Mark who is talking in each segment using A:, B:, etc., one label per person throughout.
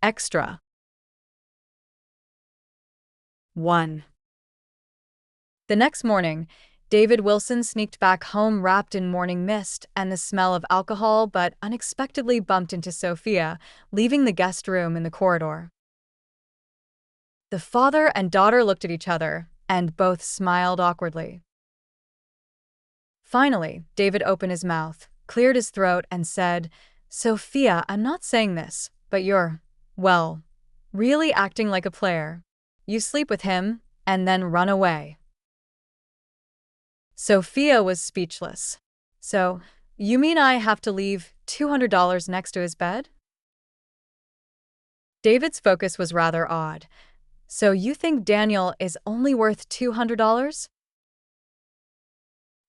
A: Extra. 1. The next morning, David Wilson sneaked back home wrapped in morning mist and the smell of alcohol, but unexpectedly bumped into Sophia, leaving the guest room in the corridor. The father and daughter looked at each other, and both smiled awkwardly. Finally, David opened his mouth, cleared his throat, and said, "Sophia, I'm not saying this, but you're, well, really acting like a player. You sleep with him, and then run away." Sophia was speechless. "So, you mean I have to leave $200 next to his bed?" David's focus was rather odd. "So you think Daniel is only worth $200?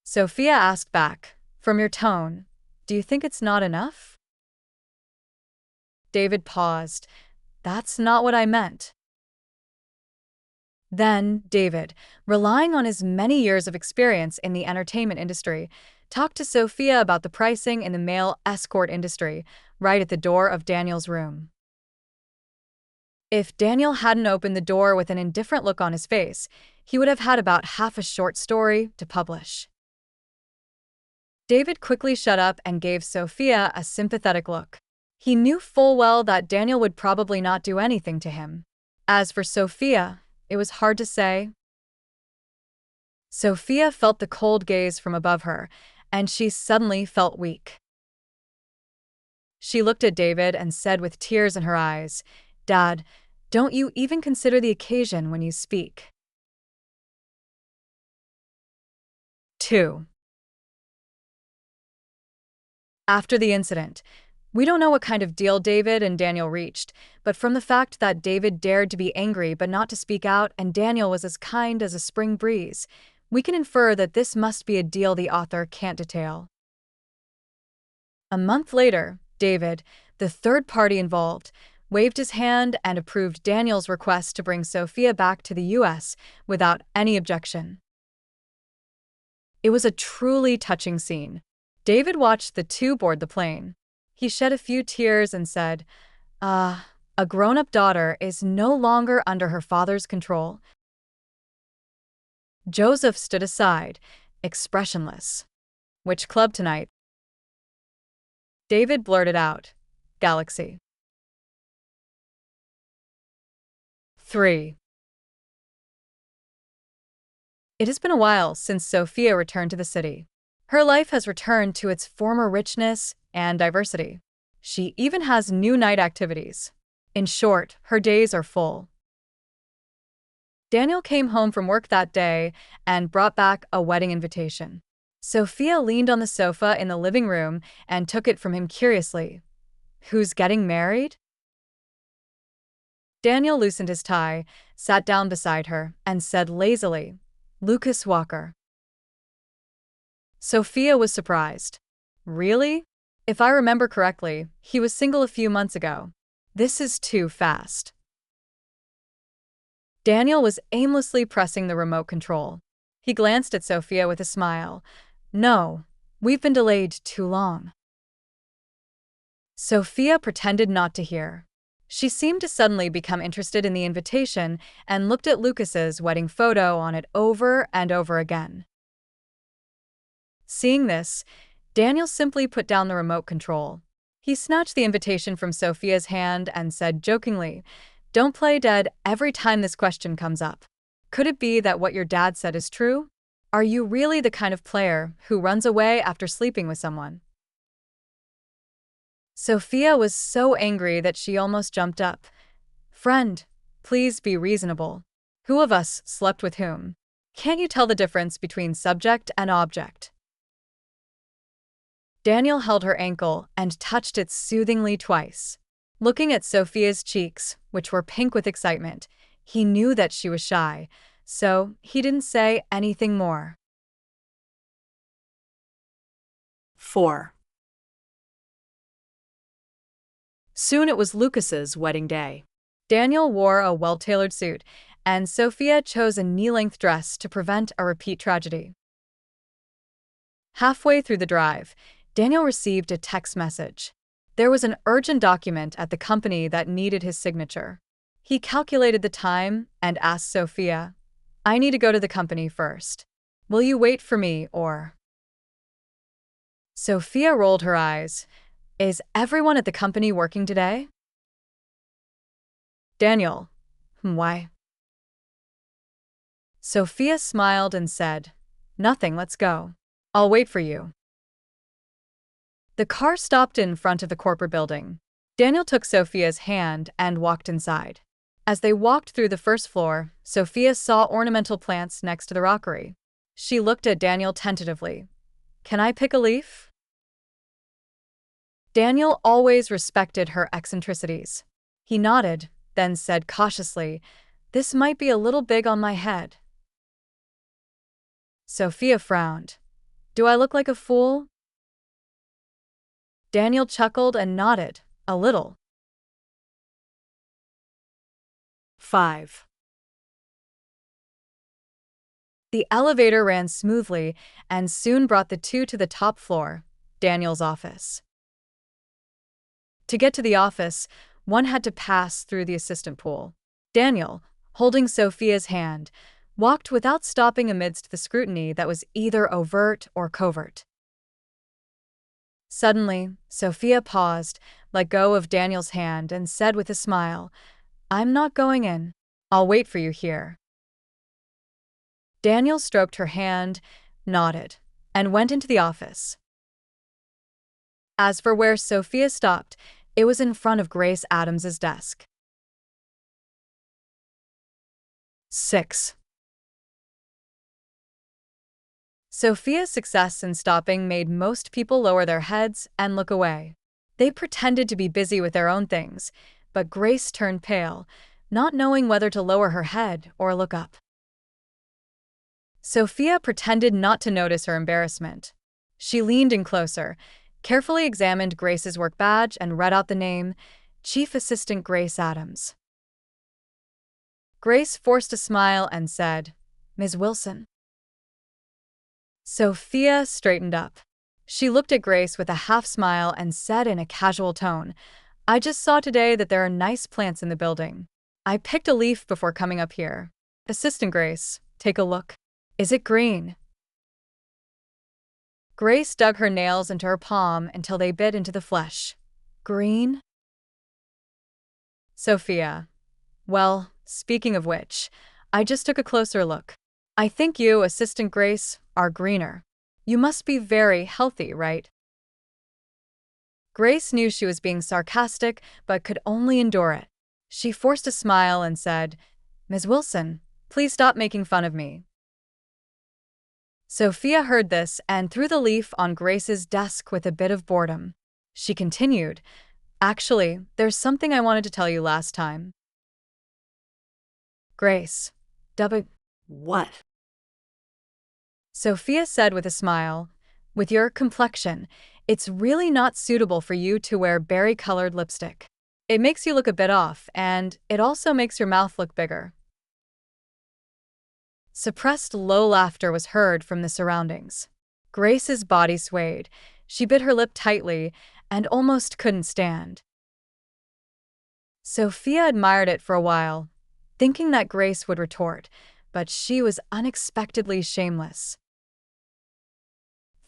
A: Sophia asked back, "From your tone, do you think it's not enough?" David paused. "That's not what I meant." Then, David, relying on his many years of experience in the entertainment industry, talked to Sophia about the pricing in the male escort industry, right at the door of Daniel's room. If Daniel hadn't opened the door with an indifferent look on his face, he would have had about half a short story to publish. David quickly shut up and gave Sophia a sympathetic look. He knew full well that Daniel would probably not do anything to him. As for Sophia, it was hard to say. Sophia felt the cold gaze from above her, and she suddenly felt weak. She looked at David and said with tears in her eyes, "Dad, don't you even consider the occasion when you speak?" 2. After the incident, we don't know what kind of deal David and Daniel reached, but from the fact that David dared to be angry but not to speak out and Daniel was as kind as a spring breeze, we can infer that this must be a deal the author can't detail. A month later, David, the third party involved, waved his hand and approved Daniel's request to bring Sophia back to the U.S. without any objection. It was a truly touching scene. David watched the two board the plane. He shed a few tears and said, a grown-up daughter is no longer under her father's control." Joseph stood aside, expressionless. "Which club tonight?" David blurted out, "Galaxy." 3. It has been a while since Sophia returned to the city. Her life has returned to its former richness and diversity. She even has new night activities. In short, her days are full. Daniel came home from work that day and brought back a wedding invitation. Sophia leaned on the sofa in the living room and took it from him curiously. "Who's getting married?" Daniel loosened his tie, sat down beside her, and said lazily, "Lucas Walker." Sophia was surprised. "Really? If I remember correctly, he was single a few months ago. This is too fast." Daniel was aimlessly pressing the remote control. He glanced at Sophia with a smile. "No, we've been delayed too long." Sophia pretended not to hear. She seemed to suddenly become interested in the invitation and looked at Lucas's wedding photo on it over and over again. Seeing this, Daniel simply put down the remote control. He snatched the invitation from Sophia's hand and said jokingly, "Don't play dead every time this question comes up. Could it be that what your dad said is true? Are you really the kind of player who runs away after sleeping with someone?" Sophia was so angry that she almost jumped up. "Friend, please be reasonable. Who of us slept with whom? Can't you tell the difference between subject and object?" Daniel held her ankle and touched it soothingly twice. Looking at Sophia's cheeks, which were pink with excitement, he knew that she was shy, so he didn't say anything more. 4. Soon it was Lucas's wedding day. Daniel wore a well-tailored suit, and Sophia chose a knee-length dress to prevent a repeat tragedy. Halfway through the drive, Daniel received a text message. There was an urgent document at the company that needed his signature. He calculated the time and asked Sophia, "I need to go to the company first. Will you wait for me or?" Sophia rolled her eyes. "Is everyone at the company working today?" Daniel, "Why?" Sophia smiled and said, "Nothing, let's go. I'll wait for you." The car stopped in front of the corporate building. Daniel took Sophia's hand and walked inside. As they walked through the first floor, Sophia saw ornamental plants next to the rockery. She looked at Daniel tentatively. "Can I pick a leaf?" Daniel always respected her eccentricities. He nodded, then said cautiously, "This might be a little big on my head." Sophia frowned. "Do I look like a fool?" Daniel chuckled and nodded, a little. 5. The elevator ran smoothly and soon brought the two to the top floor, Daniel's office. To get to the office, one had to pass through the assistant pool. Daniel, holding Sophia's hand, walked without stopping amidst the scrutiny that was either overt or covert. Suddenly, Sophia paused, let go of Daniel's hand, and said with a smile, "I'm not going in. I'll wait for you here." Daniel stroked her hand, nodded, and went into the office. As for where Sophia stopped, it was in front of Grace Adams's desk. 6. Sophia's success in stopping made most people lower their heads and look away. They pretended to be busy with their own things, but Grace turned pale, not knowing whether to lower her head or look up. Sophia pretended not to notice her embarrassment. She leaned in closer, carefully examined Grace's work badge, and read out the name, Chief Assistant Grace Adams. Grace forced a smile and said, "Ms. Wilson." Sophia straightened up. She looked at Grace with a half-smile and said in a casual tone, "I just saw today that there are nice plants in the building. I picked a leaf before coming up here. Assistant Grace, take a look. Is it green?" Grace dug her nails into her palm until they bit into the flesh. "Green?" Sophia, "Well, speaking of which, I just took a closer look. I think you, Assistant Grace, are greener. You must be very healthy, right?" Grace knew she was being sarcastic, but could only endure it. She forced a smile and said, "Ms. Wilson, please stop making fun of me." Sophia heard this and threw the leaf on Grace's desk with a bit of boredom. She continued, "Actually, there's something I wanted to tell you last time." Grace,
B: What?
A: Sophia said with a smile, "With your complexion, it's really not suitable for you to wear berry-colored lipstick. It makes you look a bit off, and it also makes your mouth look bigger." Suppressed low laughter was heard from the surroundings. Grace's body swayed. She bit her lip tightly and almost couldn't stand. Sophia admired it for a while, thinking that Grace would retort, but she was unexpectedly shameless.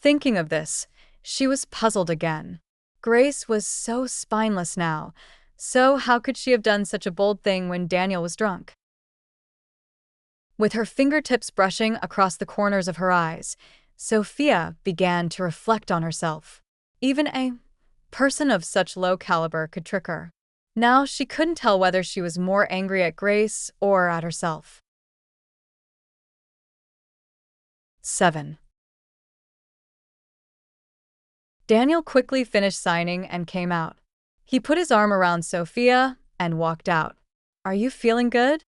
A: Thinking of this, she was puzzled again. Grace was so spineless now, so how could she have done such a bold thing when Daniel was drunk? With her fingertips brushing across the corners of her eyes, Sophia began to reflect on herself. Even a person of such low caliber could trick her. Now she couldn't tell whether she was more angry at Grace or at herself. 7. Daniel quickly finished signing and came out. He put his arm around Sophia and walked out. "Are you feeling good?"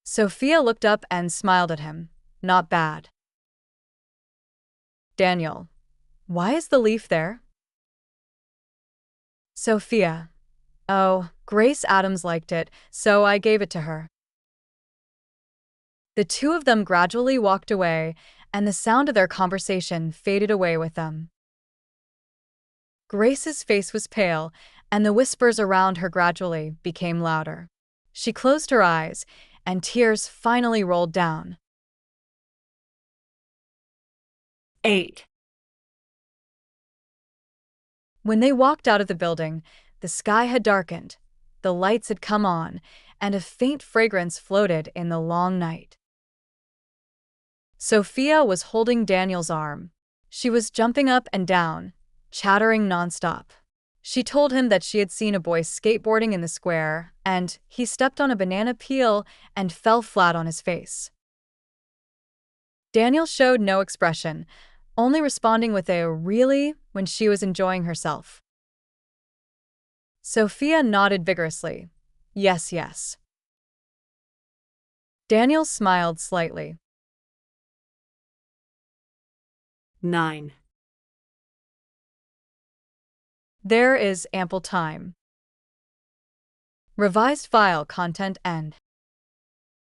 A: Sophia looked up and smiled at him. "Not bad." Daniel, "Why is the leaf there?" Sophia, "Oh, Grace Adams liked it, so I gave it to her." The two of them gradually walked away, and the sound of their conversation faded away with them. Grace's face was pale, and the whispers around her gradually became louder. She closed her eyes, and tears finally rolled down.
B: 8.
A: When they walked out of the building, the sky had darkened, the lights had come on, and a faint fragrance floated in the long night. Sophia was holding Daniel's arm. She was jumping up and down, chattering nonstop. She told him that she had seen a boy skateboarding in the square, and he stepped on a banana peel and fell flat on his face. Daniel showed no expression, only responding with a "really" when she was enjoying herself. Sophia nodded vigorously. Yes, yes. Daniel smiled slightly.
B: 9.
A: There is ample time. Revised file content end.